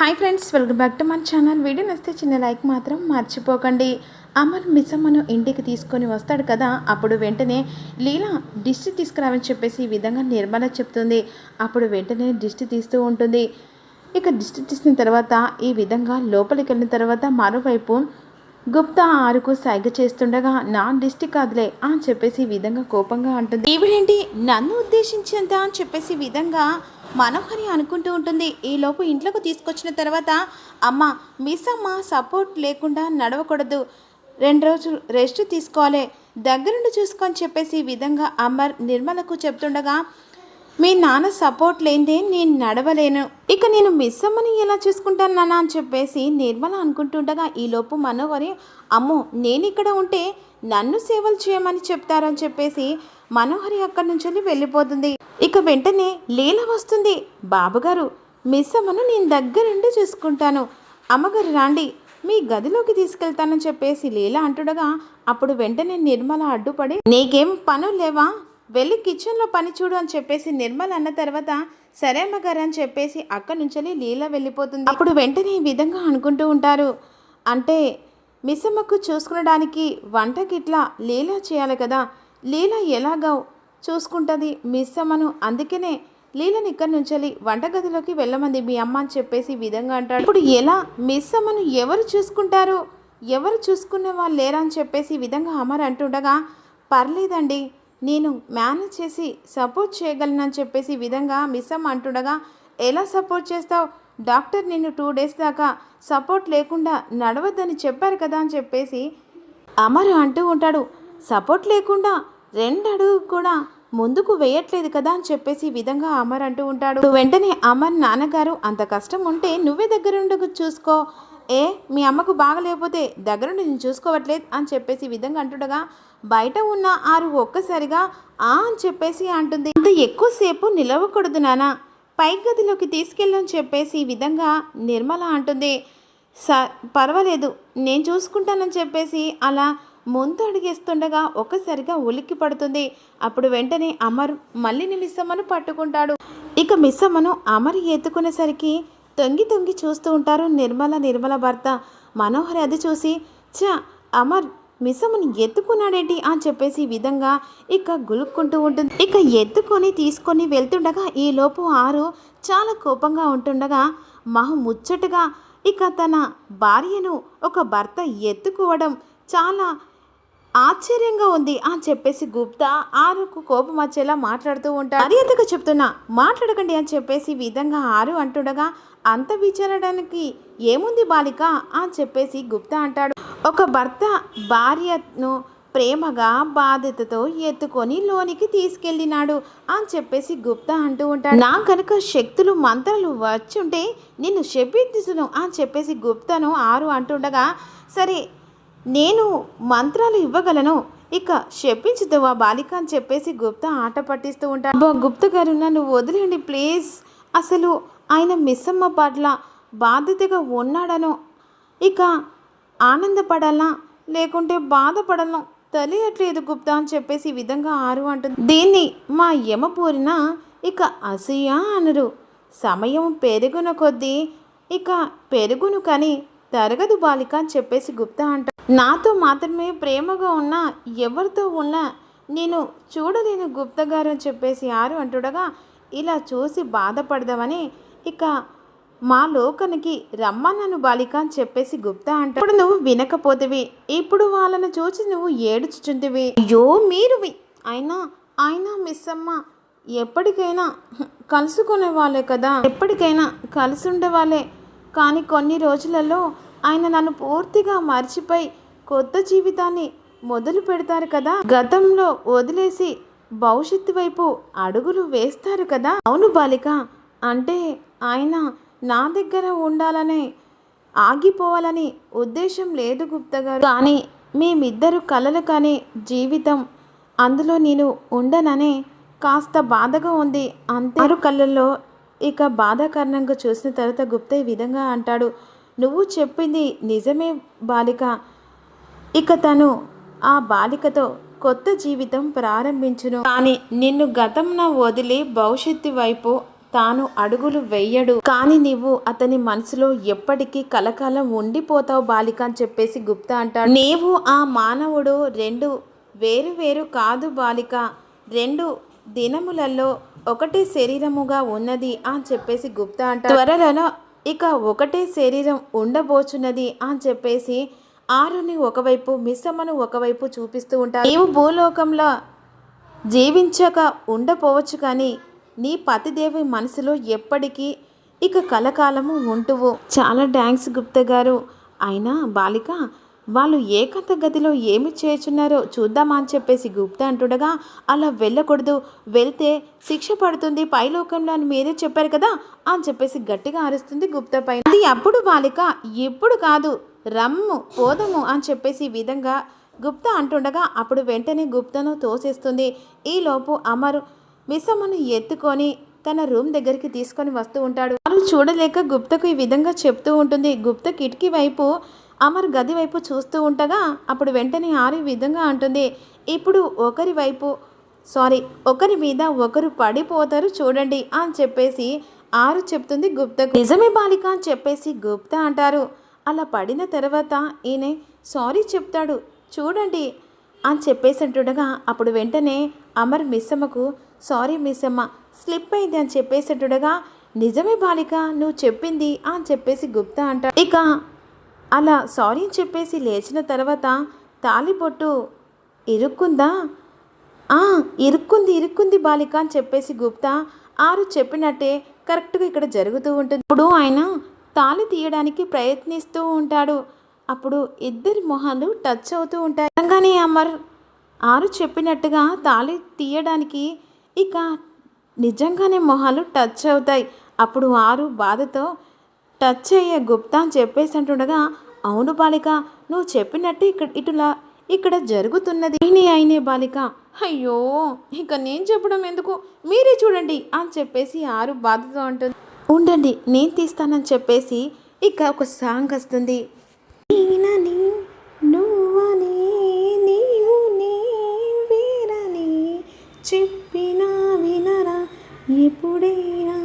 Hi friends, welcome back to మన channel. Video నచ్చితే చిన్న లైక్ మాత్రం మర్చిపోకండి. అమర్ మిస్సమ్మను ఇంటికి తీసుకొని వస్తాడు కదా, అప్పుడు వెంటనే లీలా దిష్టి తీసుకురావని చెప్పేసి ఈ విధంగా నిర్మల చెప్తుంది. అప్పుడు వెంటనే దిష్టి తీస్తూ ఉంటుంది. ఇక దిష్టి తీసిన తర్వాత ఈ విధంగా లోపలికి వెళ్ళిన తర్వాత మరోవైపు గుప్తా ఆరుకు సైగ చేస్తుండగా నా దిష్టి కాదులే అని చెప్పేసి ఈ విధంగా కోపంగా అంటుంది. ఈవిడేంటి నన్ను ఉద్దేశించిందా అని చెప్పేసి విధంగా మనోహరి అనుకుంటూ ఉంటుంది. ఈలోపు ఇంట్లోకి తీసుకొచ్చిన తర్వాత అమ్మ మిస్ అమ్మ సపోర్ట్ లేకుండా నడవకూడదు, 2 రోజులు రెస్ట్ తీసుకోవాలి, దగ్గరుండి చూసుకొని చెప్పేసి ఈ విధంగా అమర్ నిర్మలకు చెప్తుండగా మీ నాన్న సపోర్ట్ లేనిదే నేను నడవలేను, ఇక నేను మిస్ అమ్మని ఎలా చూసుకుంటాను నాన్న అని చెప్పేసి నిర్మల అనుకుంటుండగా ఈలోపు మనోహరి అమ్మో నేను ఇక్కడ ఉంటే నన్ను సేవలు చేయమని చెప్తారని చెప్పేసి మనోహరి అక్కడి నుంచి వెళ్ళిపోతుంది. ఇక వెంటనే లీల వస్తుంది. బాబుగారు మిస్ అమ్మను నేను దగ్గరుండి చూసుకుంటాను, అమ్మగారు రాండి మీ గదిలోకి తీసుకెళ్తానని చెప్పేసి లీల అంటుండగా అప్పుడు వెంటనే నిర్మల అడ్డుపడి నీకేం పనులు లేవా, వెళ్ళి కిచెన్లో పని చూడు అని చెప్పేసి నిర్మల అన్న తర్వాత సరే అమ్మగారు అని చెప్పేసి అక్కడి నుంచి లీల వెళ్ళిపోతుంది. అప్పుడు వెంటనే ఈ విధంగా అనుకుంటూ ఉంటారు, అంటే మిస్ అమ్మకు చూసుకునడానికి వంటకి ఇట్లా లీల చేయాలి కదా, లీల ఎలాగా చూసుకుంటుంది మిస్ అమ్మను, అందుకనే లీలని ఇక్కడి నుంచి వంటగదిలోకి వెళ్ళమంది మీ అమ్మ అని చెప్పేసి ఈ విధంగా అంటాడు. ఇప్పుడు ఎలా మిస్ అమ్మను ఎవరు చూసుకుంటారు, ఎవరు చూసుకునే వాళ్ళు లేరా అని చెప్పేసి ఈ విధంగా అమర్ అంటుండగా పర్లేదండి నేను మేనేజ్ చేసి సపోర్ట్ చేయగలనని చెప్పేసి ఈ విధంగా మిస్ అమ్మ అంటుండగా ఎలా సపోర్ట్ చేస్తావు, డాక్టర్ నేను 2 డేస్ దాకా సపోర్ట్ లేకుండా నడవద్దని చెప్పారు కదా అని చెప్పేసి అమర్ అంటూ ఉంటాడు. సపోర్ట్ లేకుండా 2 అడుగు కూడా ముందుకు వేయట్లేదు కదా అని చెప్పేసి ఈ విధంగా అమర్ అంటూ ఉంటాడు. వెంటనే అమర్ నాన్నగారు అంత కష్టం ఉంటే నువ్వే దగ్గరుండి చూసుకో, మీ అమ్మకు బాగలేకపోతే దగ్గరుండి నేను చూసుకోవట్లేదు అని చెప్పేసి ఈ విధంగా అంటుండగా బయట ఉన్న ఆరు ఒక్కసారిగా అని చెప్పేసి అంటుంది. అంత ఎక్కువసేపు నిలవకూడదు నాన్న, పై గదిలోకి తీసుకెళ్ళని చెప్పేసి ఈ విధంగా నిర్మల అంటుంది. పర్వాలేదు నేను చూసుకుంటానని చెప్పేసి అలా ముందు అడిగేస్తుండగా ఒక్కసారిగా ఉలిక్కి పడుతుంది. అప్పుడు వెంటనే అమర్ మళ్ళీ మిస్ అమ్మను పట్టుకుంటాడు. ఇక మిస్ అమ్మను అమర్ ఎత్తుకునేసరికి తొంగి తొంగి చూస్తూ ఉంటారు నిర్మల భర్త మనోహరి. అది చూసి అమర్ మిస్ అమ్మని ఎత్తుకున్నాడేంటి అని చెప్పేసి ఈ విధంగా ఇక గులుక్కుంటూ ఉంటుంది. ఇక ఎత్తుకొని తీసుకొని వెళ్తుండగా ఈలోపు ఆరు చాలా కోపంగా ఉంటుండగా ముచ్చటగా ఇక తన భార్యను ఒక భర్త ఎత్తుకోవడం చాలా ఆశ్చర్యంగా ఉంది అని చెప్పేసి గుప్తా ఆరుకు కోపం వచ్చేలా మాట్లాడుతూ ఉంటాడు. మర్యాదగా చెప్తున్నా మాట్లాడకండి అని చెప్పేసి విధంగా ఆరు అంటుండగా అంత విచారడానికి ఏముంది బాలిక అని చెప్పేసి గుప్తా అంటాడు. ఒక భర్త భార్యను ప్రేమగా బాధ్యతతో ఎత్తుకొని లోనికి తీసుకెళ్ళినాడు అని చెప్పేసి గుప్తా అంటూ ఉంటాడు. నా కనుక శక్తులు మంత్రాలు వచ్చుంటే నిన్ను శపిద్దును అని చెప్పేసి గుప్తాను ఆరు అంటుండగా సరే నేను మంత్రాలు ఇవ్వగలను, ఇక శపించుతావా బాలిక అని చెప్పేసి గుప్తా ఆట పట్టిస్తూ ఉంటాడు. గుప్తా గారు నన్ను వదిలేండి ప్లీజ్, అసలు ఆయన మిస్ అమ్మ పట్ల బాధ్యతగా ఉన్నాడను ఇక ఆనందపడాలా లేకుంటే బాధపడాలా తెలియట్లేదు గుప్తా అని చెప్పేసి ఈ విధంగా ఆరు అంటుంది. దీన్ని మా యమపూరిన ఇక అసూయ అనరు, సమయం పెరుగున కొద్దీ ఇక పెరుగును కానీ తరగదు బాలిక అని చెప్పేసి గుప్తా అంటాడు. నాతో మాత్రమే ప్రేమగా ఉన్నా ఎవరితో ఉన్నా నేను చూడలేను గుప్తా గారు అని చెప్పేసి ఆరు అంటుండగా ఇలా చూసి బాధపడదామని ఇక మా లోకనికి రమ్మన్నాను బాలిక అని చెప్పేసి గుప్తా అంటాడు. ఇప్పుడు నువ్వు వినకపోతేవి, ఇప్పుడు వాళ్ళను చూసి నువ్వు ఏడుచుచుంటివి. అయ్యో మీరు అయినా మిస్ అమ్మ ఎప్పటికైనా కలుసుకునే వాళ్ళే కదా, ఎప్పటికైనా కలిసి ఉండే వాళ్ళే, కానీ కొన్ని రోజులలో ఆయన నన్ను పూర్తిగా మర్చిపోయి కొత్త జీవితాన్ని మొదలు పెడతారు కదా, గతంలో వదిలేసి భవిష్యత్తు వైపు అడుగులు వేస్తారు కదా. అవును బాలిక, అంటే ఆయన నా దగ్గర ఉండాలనే ఆగిపోవాలని ఉద్దేశం లేదు గుప్తా గారు, కానీ మేమిద్దరు కలలు కానీ జీవితం అందులో నేను ఉండననే కాస్త బాధగా ఉంది అంతే. ఆరు కళ్ళల్లో ఇక బాధాకరణంగా చూసిన తర్వాత గుప్తా ఈ విధంగా అంటాడు. నువ్వు చెప్పింది నిజమే బాలిక, ఇక తను ఆ బాలికతో కొత్త జీవితం ప్రారంభించును, కానీ నిన్ను గతంన వదిలి భవిష్యత్తు వైపు తాను అడుగులు వెయ్యడు, కానీ నీవు అతని మనసులో ఎప్పటికీ కలకాలం ఉండిపోతావు బాలిక అని చెప్పేసి గుప్తా అంటాడు. నీవు ఆ మానవుడు రెండు వేరు వేరు కాదు బాలిక, రెండు దినములలో ఒకటే శరీరముగా ఉన్నది అని చెప్పేసి గుప్తా అంటాడు. త్వరలో ఇక ఒకటే శరీరం ఉండబోచున్నది అని చెప్పేసి ఆరుని ఒకవైపు మిస్సమ్మను ఒకవైపు చూపిస్తూ ఉంటారు. నీవు భూలోకంలో జీవించక ఉండపోవచ్చు, కానీ నీ పతిదేవి మనసులో ఎప్పటికీ ఇక కలకాలము ఉంటువు. చాలా థ్యాంక్స్ గుప్తా గారు. అయినా బాలిక వాళ్ళు ఏకాంత గదిలో ఏమి చేస్తున్నారో చూద్దామా అని చెప్పేసి గుప్తా అంటుండగా, అలా వెళ్ళకూడదు, వెళ్తే శిక్ష పడుతుంది పైలోకంలో అని మీరే చెప్పారు కదా అని చెప్పేసి గట్టిగా అరుస్తుంది గుప్తా పైన. అది అప్పుడు బాలిక, ఇప్పుడు కాదు, రమ్ము పోదము అని చెప్పేసి ఈ విధంగా గుప్తా అంటుండగా అప్పుడు వెంటనే గుప్తను తోసేస్తుంది. ఈలోపు అమరు మిస్సమ్మను ఎత్తుకొని తన రూమ్ దగ్గరికి తీసుకొని వస్తూ ఉంటాడు. వారు చూడలేక గుప్తకు ఈ విధంగా చెప్తూ ఉంటుంది. గుప్త కిటికీ వైపు అమర్ గది వైపు చూస్తూ ఉండగా అప్పుడు వెంటనే ఆరు ఈ విధంగా అంటుంది, ఇప్పుడు ఒకరి మీద ఒకరు పడిపోతారు చూడండి అని చెప్పేసి ఆరు చెప్తుంది గుప్తకు. నిజమే బాలిక అని చెప్పేసి గుప్తా అంటారు. అలా పడిన తర్వాత ఈయన సారీ చెప్తాడు చూడండి అని చెప్పేసి అంటుండగా అప్పుడు వెంటనే అమర్ మిస్సమ్మకు సారీ మిస్సమ్మ, స్లిప్ అయింది అని చెప్పేసి అంటుండగా, నిజమే బాలిక నువ్వు చెప్పింది అని చెప్పేసి గుప్తా అంటాడు. ఇక అలా సారీ అని చెప్పేసి లేచిన తర్వాత తాళిబొట్టు ఇరుక్కుందా? ఇరుక్కుంది బాలిక అని చెప్పేసి గుప్తా ఆరు చెప్పినట్టే కరెక్ట్గా ఇక్కడ జరుగుతూ ఉంటుంది. ఇప్పుడు ఆయన తాళి తీయడానికి ప్రయత్నిస్తూ ఉంటాడు. అప్పుడు ఇద్దరి మొహాలు టచ్ అవుతూ ఉంటాయి. నిజంగానే అమర్ ఆరు చెప్పినట్టుగా తాళి తీయడానికి ఇక నిజంగానే మొహాలు టచ్ అవుతాయి. అప్పుడు ఆరు బాధతో టచ్ అయ్యే గుప్తా అని చెప్పేసి అంటుండగా, అవును బాలిక నువ్వు చెప్పినట్టు ఇక్కడ జరుగుతున్నది అయినే బాలిక. అయ్యో ఇక నేను చెప్పడం ఎందుకు, మీరే చూడండి అని చెప్పేసి ఆరు బాధతో అంటుంది. ఉండండి నేను తీస్తానని చెప్పేసి ఇక ఒక సాంగ్ వస్తుంది. నువ్వని నీవు నీ వేరని చెప్పినా వినరా ఎప్పుడైనా,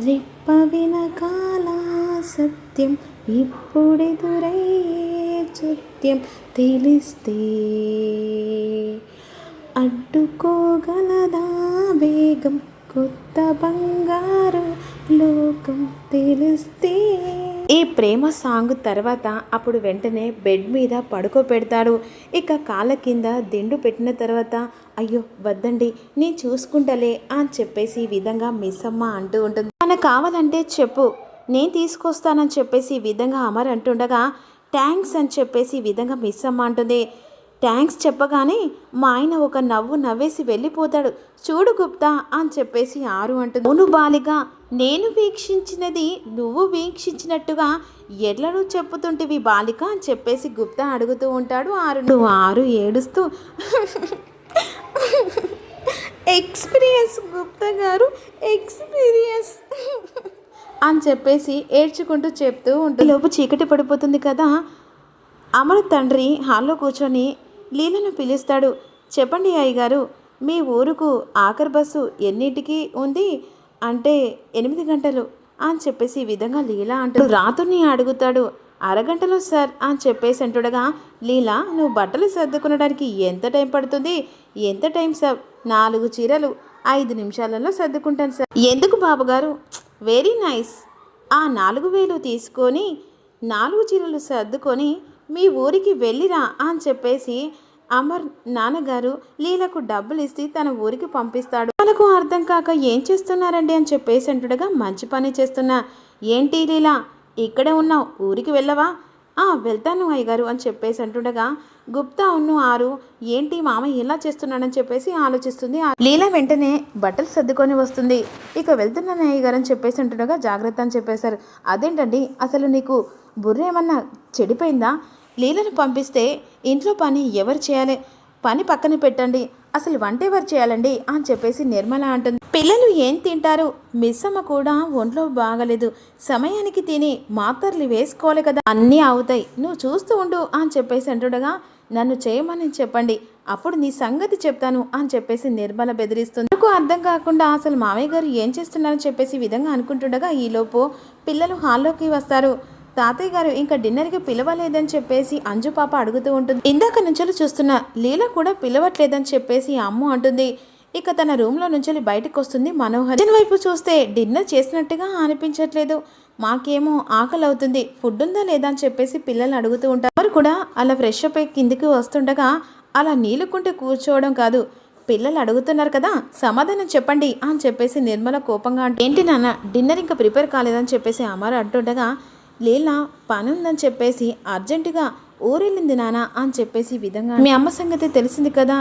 రెప్ప వెనకాల సత్యం ఇప్పుడెదురయ్యే సత్యం తెలిస్తే అడ్డుకోగలదా వేగం కొత్త బంగారు లోకం తెలిస్తే. ఈ ప్రేమ సాంగ్ తర్వాత అప్పుడు వెంటనే బెడ్ మీద పడుకోబెడతాడు. ఇక కాళ్ళ కింద దిండు పెట్టిన తర్వాత అయ్యో వద్దండి నేను చూసుకుంటలే అని చెప్పేసి ఈ విధంగా మిస్సమ్మ అంటూ ఉంటుంది. మనకు కావాలంటే చెప్పు నేను తీసుకొస్తానని చెప్పేసి ఈ విధంగా అమర్ అంటుండగా, థ్యాంక్స్ అని చెప్పేసి ఈ విధంగా మిస్సమ్మ అంటుంది. థ్యాంక్స్ చెప్పగానే మా ఆయన ఒక నవ్వు నవ్వేసి వెళ్ళిపోతాడు. చూడు గుప్తా అని చెప్పేసి ఆరు అంటుంది. అవును బాలిగా నేను వీక్షించినది నువ్వు వీక్షించినట్టుగా ఎట్లను చెప్పుతుంటివి బాలిక అని చెప్పేసి గుప్తా అడుగుతూ ఉంటాడు. ఆరు ఏడుస్తూ ఎక్స్పీరియన్స్ గుప్తా గారు ఎక్స్పీరియన్స్ అని చెప్పేసి ఏడ్చుకుంటూ చెప్తూ ఉంటుంది. లోపు చీకటి పడిపోతుంది కదా. అమర్ తండ్రి హాల్లో కూర్చొని లీలను పిలుస్తాడు. చెప్పండి అయ్యగారు మీ ఊరుకు ఆఖరి బస్సు ఎన్నింటికి ఉంది అంటే 8 గంటలు అని చెప్పేసి ఈ విధంగా లీలా అంటూ రాత్రిని అడుగుతాడు. అరగంటలో సార్ అని చెప్పేసి అంటుండగా, లీలా నువ్వు బట్టలు సర్దుకునడానికి ఎంత టైం పడుతుంది? ఎంత టైం సార్? 4 చీరలు 5 నిమిషాలలో సర్దుకుంటాను సార్. ఎందుకు బాబుగారు? Very nice. ఆ 4000 తీసుకొని 4 చీరలు సర్దుకొని మీ ఊరికి వెళ్ళిరా అని చెప్పేసి అమర్ నాన్నగారు లీలకు డబ్బులు ఇస్తే తన ఊరికి పంపిస్తాడు. వాళ్ళకు అర్థం కాక ఏం చేస్తున్నారండి అని చెప్పేసి అంటుండగా, మంచి పని చేస్తున్నా. ఏంటి లీలా ఇక్కడే ఉన్నావు, ఊరికి వెళ్ళవా? వెళ్తాను అయ్యగారు అని చెప్పేసి అంటుండగా, గుప్తా ఆరు ఏంటి మామ ఇలా చేస్తున్నాడని చెప్పేసి ఆలోచిస్తుంది. లీలా వెంటనే బట్టలు సర్దుకొని వస్తుంది. ఇక వెళ్తున్నాను అయ్యగారు అని చెప్పేసి అంటుండగా, జాగ్రత్త అని చెప్పేశారు. అదేంటండి అసలు నీకు బుర్ర ఏమన్నా చెడిపోయిందా? లీలను పంపిస్తే ఇంట్లో పని ఎవరు చేయాలి? పని పక్కన పెట్టండి, అసలు వంట ఎవరు చేయాలండి అని చెప్పేసి నిర్మల అంటుంది. పిల్లలు ఏం తింటారు? మిస్సమ్మ కూడా ఒంట్లో బాగలేదు, సమయానికి తిని మాత్రలు వేసుకోవాలి కదా, అన్నీ అవుతాయి, నువ్వు చూస్తూ ఉండు అని చెప్పేసి అంటుండగా, నన్ను చేయమని చెప్పండి, అప్పుడు నీ సంగతి చెప్తాను అని చెప్పేసి నిర్మల బెదిరిస్తుంది. నాకు అర్థం కాకుండా అసలు మామయ్య గారు ఏం చేస్తున్నారని చెప్పేసి ఈ విధంగా అనుకుంటుండగా ఈలోపు పిల్లలు హాల్లోకి వస్తారు. తాతయ్య గారు ఇంకా డిన్నర్కి పిలవలేదని చెప్పేసి అంజు పాప అడుగుతూ ఉంటుంది. ఇందాక నుంచి చూస్తున్న లీల కూడా పిలవట్లేదని చెప్పేసి అమ్మ అంటుంది. ఇక తన రూమ్లో నుంచి బయటకు వస్తుంది మనోహర్. దీని వైపు చూస్తే డిన్నర్ చేసినట్టుగా అనిపించట్లేదు. మాకేమో ఆకలి అవుతుంది, ఫుడ్ ఉందా లేదా అని చెప్పేసి పిల్లలు అడుగుతూ ఉంటారు. వారు కూడా అలా ఫ్రెష్ అప్ అయి కిందికి వస్తుండగా అలా నీళ్ళుకుంటే కూర్చోవడం కాదు, పిల్లలు అడుగుతున్నారు కదా సమాధానం చెప్పండి అని చెప్పేసి నిర్మల కోపంగా అంటే, ఏంటి నాన్న డిన్నర్ ఇంకా ప్రిపేర్ కాలేదని చెప్పేసి అమర్ అంటుండగా, లీలా పని ఉందని చెప్పేసి అర్జెంటుగా ఊరెళ్ళింది నాన్న అని చెప్పేసి విధంగా, మీ అమ్మ సంగతి తెలిసింది కదా,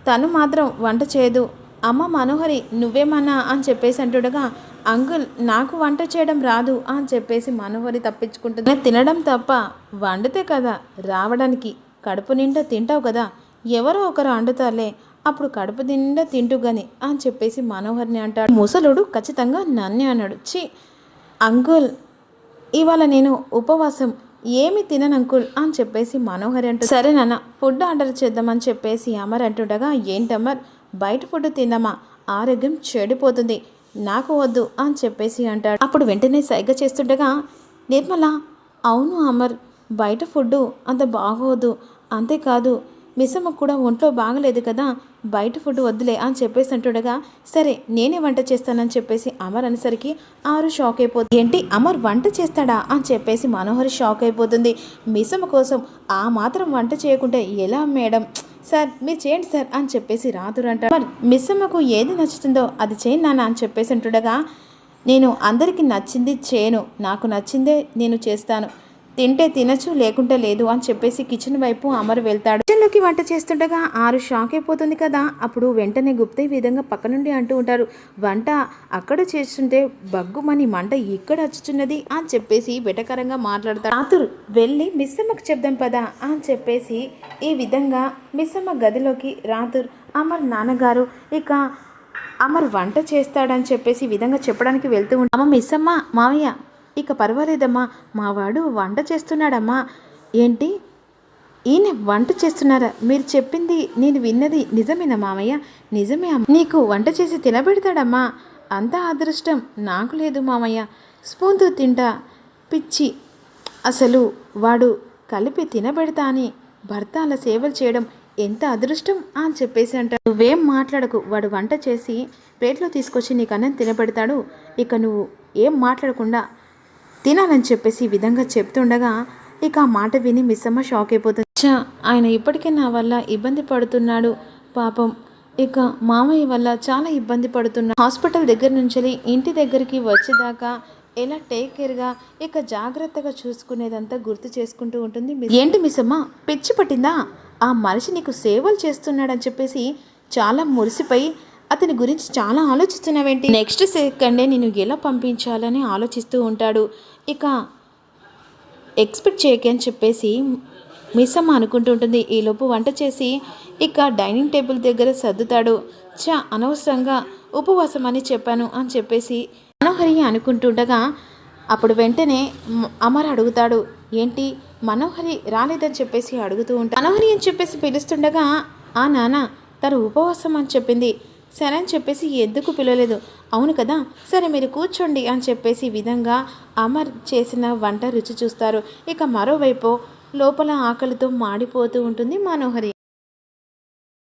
తను మాత్రం వంట చేయదు, అమ్మ మనోహరి నువ్వేమన్నా అని చెప్పేసి అంటుండగా, అంకుల్ నాకు వంట చేయడం రాదు అని చెప్పేసి మనోహరి తప్పించుకుంటుంది. తినడం తప్ప వండితే కదా రావడానికి, కడుపు నిండా తింటావు కదా, ఎవరో ఒకరు వండుతారులే, అప్పుడు కడుపు నిండా తింటూ గాని అని చెప్పేసి మనోహర్ని అంటాడు. ముసలుడు ఖచ్చితంగా నన్నే అన్నాడు. ఛీ అంకుల్ ఇవాళ నేను ఉపవాసం, ఏమి తినను అంకుల్ అని చెప్పేసి మనోహరి అంటూ, సరే నాన్న ఫుడ్ ఆర్డర్ చేద్దామని చెప్పేసి అమర్ అంటుండగా, ఏంటమ్మర్ బయట ఫుడ్ తిందామా, ఆరోగ్యం చెడిపోతుంది, నాకు వద్దు అని చెప్పేసి అంటాడు. అప్పుడు వెంటనే సైగ చేస్తుండగా నిర్మల, అవును అమర్ బయట ఫుడ్డు అంత బాగోదు, అంతేకాదు మిస్సమ్మ కూడా ఒంట్లో బాగలేదు కదా, బయట ఫుడ్ వద్దులే అని చెప్పేసి అంటుండగా, సరే నేనే వంట చేస్తానని చెప్పేసి అమర్ అనేసరికి ఆరు షాక్ అయిపోతుంది. ఏంటి అమర్ వంట చేస్తాడా అని చెప్పేసి మనోహరి షాక్ అయిపోతుంది. మిస్సమ్మ కోసం ఆ మాత్రం వంట చేయకుంటే ఎలా మేడం, సార్ మీరు చేయండి సార్ అని చెప్పేసి రాదురు అంటాడు. మరి మిస్సమ్మకు ఏది నచ్చుతుందో అది చేయండి నాన్న అని చెప్పేసి అంటుండగా, నేను అందరికీ నచ్చింది చేయను, నాకు నచ్చిందే నేను చేస్తాను, తింటే తినచ్చు లేకుంటే లేదు అని చెప్పేసి కిచెన్ వైపు అమర్ వెళ్తాడు. కిచెన్లోకి వంట చేస్తుండగా ఆరు షాక్ అయిపోతుంది కదా. అప్పుడు వెంటనే గుప్త ఈ విధంగా పక్క నుండి అంటూ ఉంటారు, వంట అక్కడ చేస్తుంటే బగ్గుమని మంట ఇక్కడ వచ్చుచున్నది అని చెప్పేసి వెటకరంగా మాట్లాడతాడు. రాతురు వెళ్ళి మిస్సమ్మకు చెప్దాం పదా అని చెప్పేసి ఈ విధంగా మిస్సమ్మ గదిలోకి రాతురు అమర్ నాన్నగారు ఇక అమర్ వంట చేస్తాడని చెప్పేసి ఈ విధంగా చెప్పడానికి వెళ్తూ ఉంటాం. అమ్మ మిస్సమ్మ మావయ్య ఇక పర్వాలేదమ్మా, మావాడు వంట చేస్తున్నాడమ్మా. ఏంటి ఈయన వంట చేస్తున్నారా, మీరు చెప్పింది నేను విన్నది నిజమేనా మామయ్య, నిజమే అమ్మ, నీకు వంట చేసి తినబెడతాడమ్మా, అంత అదృష్టం నాకు లేదు మామయ్య, స్పూన్తో తింటా పిచ్చి, అసలు వాడు కలిపి తినబెడతా అని భర్త అలా సేవలు చేయడం ఎంత అదృష్టం అని చెప్పేసి అంటాడు. నువ్వేం మాట్లాడకు, వాడు వంట చేసి ప్లేట్లో తీసుకొచ్చి నీకు అన్నం తినబెడతాడు, ఇక నువ్వు ఏం మాట్లాడకుండా తినాలని చెప్పేసి ఈ విధంగా చెప్తుండగా ఇక ఆ మాట విని మిస్సమ్మ షాక్ అయిపోతుంది. ఆయన ఇప్పటికే నా వల్ల ఇబ్బంది పడుతున్నాడు పాపం, ఇక మామయ్య వల్ల చాలా ఇబ్బంది పడుతున్నాడు, హాస్పిటల్ దగ్గర నుంచి ఇంటి దగ్గరికి వచ్చేదాకా ఎలా టేక్ కేర్గా ఇక జాగ్రత్తగా చూసుకునేదంతా గుర్తు చేసుకుంటూ ఉంటుంది. ఏంటి మిస్సమ్మ పిచ్చి పట్టిందా, ఆ మనిషి నీకు సేవలు చేస్తున్నాడని చెప్పేసి చాలా మురిసిపోయి అతని గురించి చాలా ఆలోచిస్తున్నావేంటి, నెక్స్ట్ సెకండే నేను ఎలా పంపించాలని ఆలోచిస్తూ ఉంటాడు. ఇక ఎక్స్పెక్ట్ చేయకని చెప్పేసి మిస్సమ్మ అనుకుంటూ ఉంటుంది. ఈలోపు వంట చేసి ఇక డైనింగ్ టేబుల్ దగ్గర సర్దుతాడు. అనవసరంగా ఉపవాసం అని చెప్పాను అని చెప్పేసి మనోహరి అనుకుంటుండగా అప్పుడు వెంటనే అమర్ అడుగుతాడు, ఏంటి మనోహరి రాలేదని చెప్పేసి అడుగుతూ ఉంటాడు. మనోహరి అని చెప్పేసి పిలుస్తుండగా, ఆ నాన్న తను ఉపవాసం అని చెప్పింది, సరే అని చెప్పేసి ఎందుకు పిలవలేదు, అవును కదా సరే మీరు కూర్చోండి అని చెప్పేసి ఈ విధంగా అమర్ చేసిన వంట రుచి చూస్తారు. ఇక మరోవైపు లోపల ఆకలితో మాడిపోతూ ఉంటుంది మనోహరి.